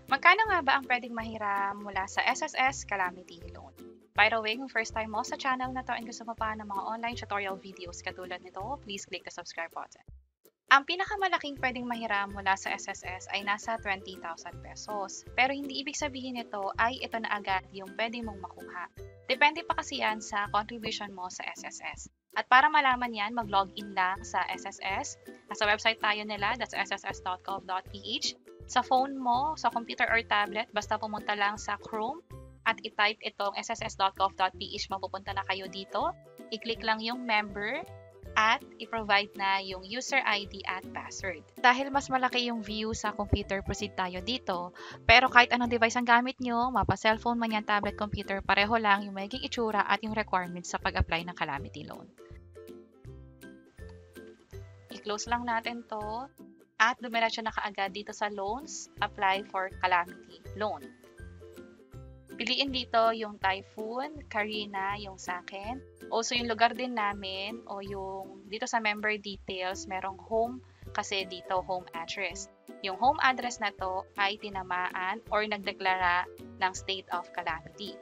Magkano nga ba ang pwedeng mahiram mula sa SSS Calamity Loan? By the way, kung first time mo sa channel na to and gusto mo pa ng mga online tutorial videos katulad nito, please click the subscribe button. Ang pinakamalaking pwedeng mahiram mula sa SSS ay nasa 20,000 pesos. Pero hindi ibig sabihin nito ay ito na agad yung pwede mong makuha. Depende pa kasi yan sa contribution mo sa SSS. At para malaman yan, mag-login lang sa SSS. Nasa website tayo nila, that's sss.gov.ph. Sa phone mo, sa computer or tablet, basta pumunta lang sa Chrome at i-type itong sss.gov.ph, mapupunta na kayo dito. I-click lang yung member at i-provide na yung user ID at password. Dahil mas malaki yung view sa computer, proceed tayo dito. Pero kahit anong device ang gamit nyo, mapa cellphone man yan, tablet, computer, pareho lang yung magiging itsura at yung requirements sa pag-apply ng Calamity Loan. I-close lang natin to at dumiretso na kaagad dito sa Loans, Apply for Calamity Loan. Piliin dito yung Typhoon, Karina, yung sa akin. Also yung lugar din namin o yung dito sa member details, merong home kasi dito home address. Yung home address na to ay tinamaan or nagdeklara ng state of calamity.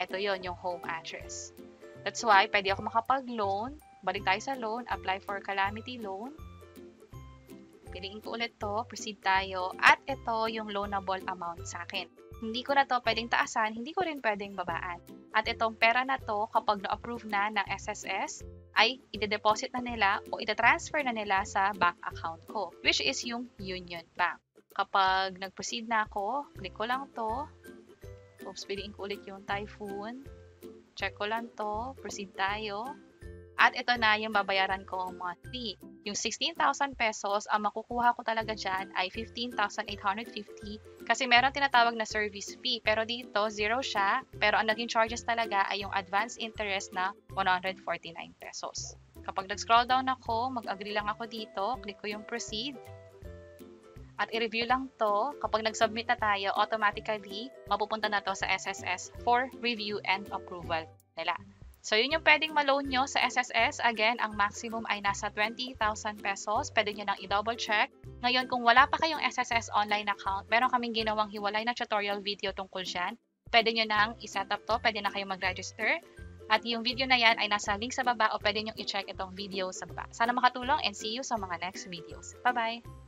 Ito yon yung home address. That's why pwede ako makapag-loan. Balik tayo sa loan, apply for calamity loan. Piliin ko ulit to, proceed tayo. At ito yung loanable amount sa akin. Hindi ko na to pwedeng taasan, hindi ko rin pwedeng babaan. At itong pera na to, kapag na-approve na ng SSS, ay ide-deposit na nila o ide-transfer na nila sa bank account ko, which is yung Union Bank. Kapag nag-proceed na ako, click ko lang to. Oops, piliin ko ulit yung Typhoon. Check ko lang to, proceed tayo. At ito na yung babayaran ko monthly. Yung 16,000 pesos, ang makukuha ko talaga dyan ay 15,850 kasi meron tinatawag na service fee. Pero dito, zero siya. Pero ang naging charges talaga ay yung advance interest na 149 pesos. Kapag nag-scroll down ako, mag-agree lang ako dito. Click ko yung proceed. At i-review lang to. Kapag nag-submit na tayo, automatically, mapupunta na to sa SSS for review and approval nila. So, yun yung pwedeng ma-loan nyo sa SSS. Again, ang maximum ay nasa 20,000 pesos. Pwede nyo nang i-double check. Ngayon, kung wala pa kayong SSS online account, meron kaming ginawang hiwalay na tutorial video tungkol dyan. Pwede nyo nang i-set up to. Pwede na kayong mag-register. At yung video na yan ay nasa link sa baba o pwede nyo i-check itong video sa baba. Sana makatulong and see you sa mga next videos. Bye-bye!